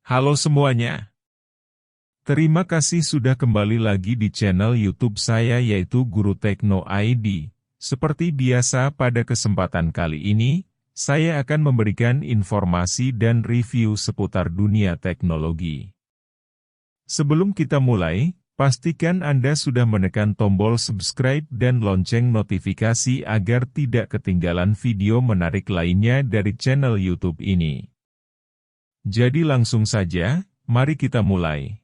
Halo semuanya. Terima kasih sudah kembali lagi di channel YouTube saya yaitu Guru Tekno ID. Seperti biasa pada kesempatan kali ini, saya akan memberikan informasi dan review seputar dunia teknologi. Sebelum kita mulai, pastikan Anda sudah menekan tombol subscribe dan lonceng notifikasi agar tidak ketinggalan video menarik lainnya dari channel YouTube ini. Jadi langsung saja, mari kita mulai.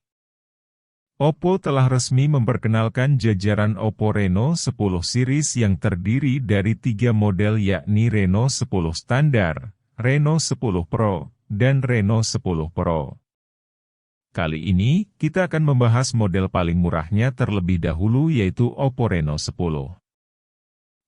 Oppo telah resmi memperkenalkan jajaran Oppo Reno 10 series yang terdiri dari 3 model yakni Reno 10 Standar, Reno 10 Pro, dan Reno 10 Pro. Kali ini, kita akan membahas model paling murahnya terlebih dahulu yaitu Oppo Reno 10.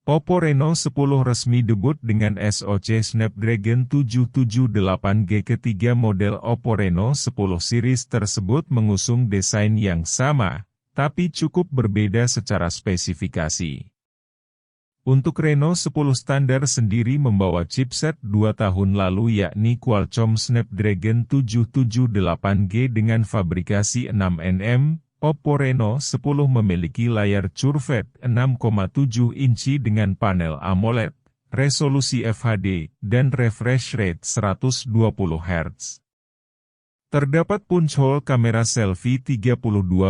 Oppo Reno 10 resmi debut dengan SoC Snapdragon 778G. Ketiga model Oppo Reno 10 series tersebut mengusung desain yang sama, tapi cukup berbeda secara spesifikasi. Untuk Reno 10 Standar sendiri membawa chipset 2 tahun lalu yakni Qualcomm Snapdragon 778G dengan fabrikasi 6nm. Oppo Reno 10 memiliki layar QHD 6,7 inci dengan panel AMOLED, resolusi FHD, dan refresh rate 120 Hz. Terdapat punch hole kamera selfie 32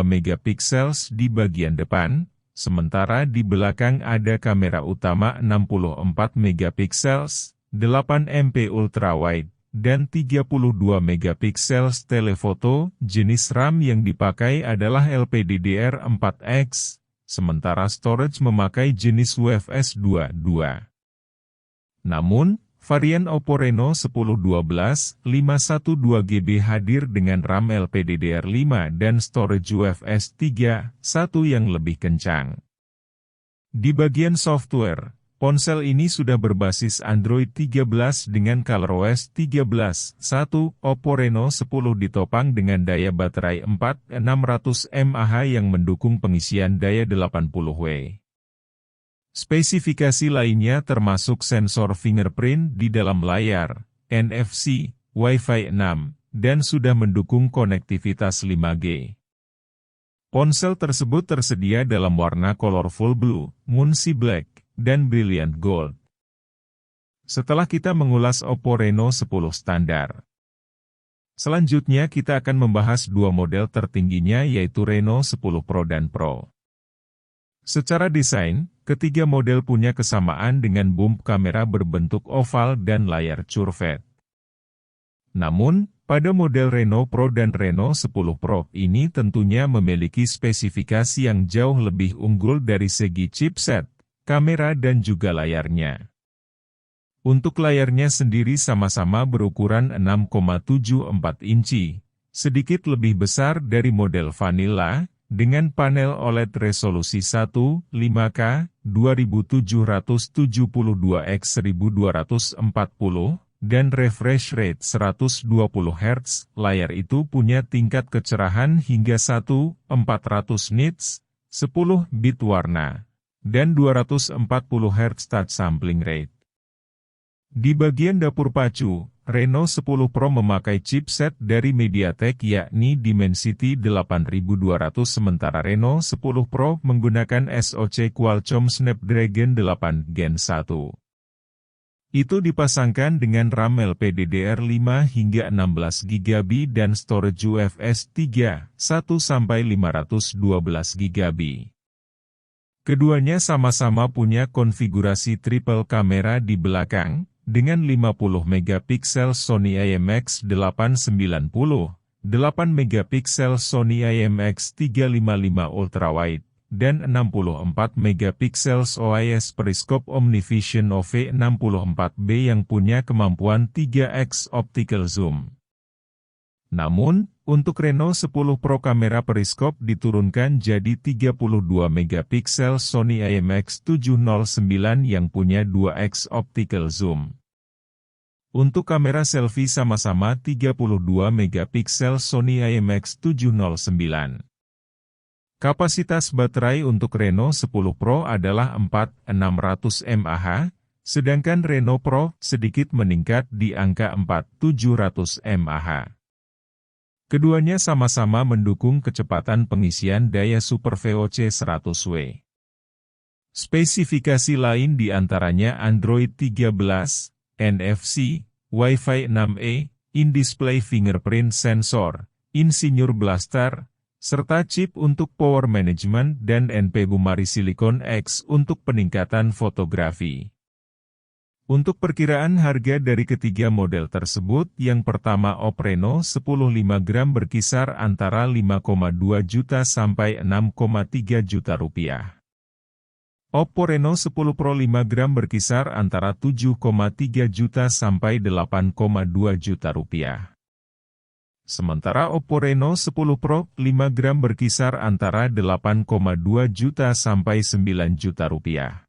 megapiksel di bagian depan, sementara di belakang ada kamera utama 64 megapiksel, 8MP ultrawide, dan 32 megapiksel telefoto. Jenis RAM yang dipakai adalah LPDDR4X, sementara storage memakai jenis UFS 2.2. Namun, varian Oppo Reno 10 12 512GB hadir dengan RAM LPDDR5 dan storage UFS 3.1 yang lebih kencang. Di bagian software, ponsel ini sudah berbasis Android 13 dengan ColorOS 13.1. Oppo Reno 10 ditopang dengan daya baterai 4600 mAh yang mendukung pengisian daya 80W. Spesifikasi lainnya termasuk sensor fingerprint di dalam layar, NFC, Wi-Fi 6, dan sudah mendukung konektivitas 5G. Ponsel tersebut tersedia dalam warna colorful blue, moonsea black, dan brilliant gold. Setelah kita mengulas Oppo Reno 10 Standar, selanjutnya kita akan membahas dua model tertingginya yaitu Reno 10 Pro dan Pro. Secara desain, ketiga model punya kesamaan dengan bump kamera berbentuk oval dan layar QHD. Namun, pada model Reno Pro dan Reno 10 Pro ini tentunya memiliki spesifikasi yang jauh lebih unggul dari segi chipset, kamera dan juga layarnya. Untuk layarnya sendiri sama-sama berukuran 6,74 inci, sedikit lebih besar dari model vanilla, dengan panel OLED resolusi 1.5K 2772x1240 dan refresh rate 120 Hz. Layar itu punya tingkat kecerahan hingga 1400 nits, 10 bit warna, dan 240 Hz touch sampling rate. Di bagian dapur pacu, Reno 10 Pro memakai chipset dari MediaTek yakni Dimensity 8200 sementara Reno 10 Pro menggunakan SoC Qualcomm Snapdragon 8 Gen 1. Itu dipasangkan dengan RAM LPDDR5 hingga 16GB dan storage UFS 3.1 sampai 512GB. Keduanya sama-sama punya konfigurasi triple kamera di belakang, dengan 50 megapiksel Sony IMX890, 8 megapiksel Sony IMX355 ultrawide, dan 64 megapiksel OIS Periscope Omnivision OV64B yang punya kemampuan 3x optical zoom. Namun, untuk Reno 10 Pro kamera periskop diturunkan jadi 32 megapiksel Sony IMX709 yang punya 2x optical zoom. Untuk kamera selfie sama-sama 32 megapiksel Sony IMX709. Kapasitas baterai untuk Reno 10 Pro adalah 4600 mAh, sedangkan Reno Pro sedikit meningkat di angka 4700 mAh. Keduanya sama-sama mendukung kecepatan pengisian daya Super VOC 100W. Spesifikasi lain diantaranya Android 13, NFC, Wi-Fi 6E, in-display fingerprint sensor, Insignur Blaster, serta chip untuk power management dan NPU Mari Silicon X untuk peningkatan fotografi. Untuk perkiraan harga dari ketiga model tersebut, yang pertama Oppo Reno 10 5 gram berkisar antara 5,2 juta sampai 6,3 juta rupiah. Oppo Reno 10 Pro 5 gram berkisar antara 7,3 juta sampai 8,2 juta rupiah. Sementara Oppo Reno 10 Pro 5 gram berkisar antara 8,2 juta sampai 9 juta rupiah.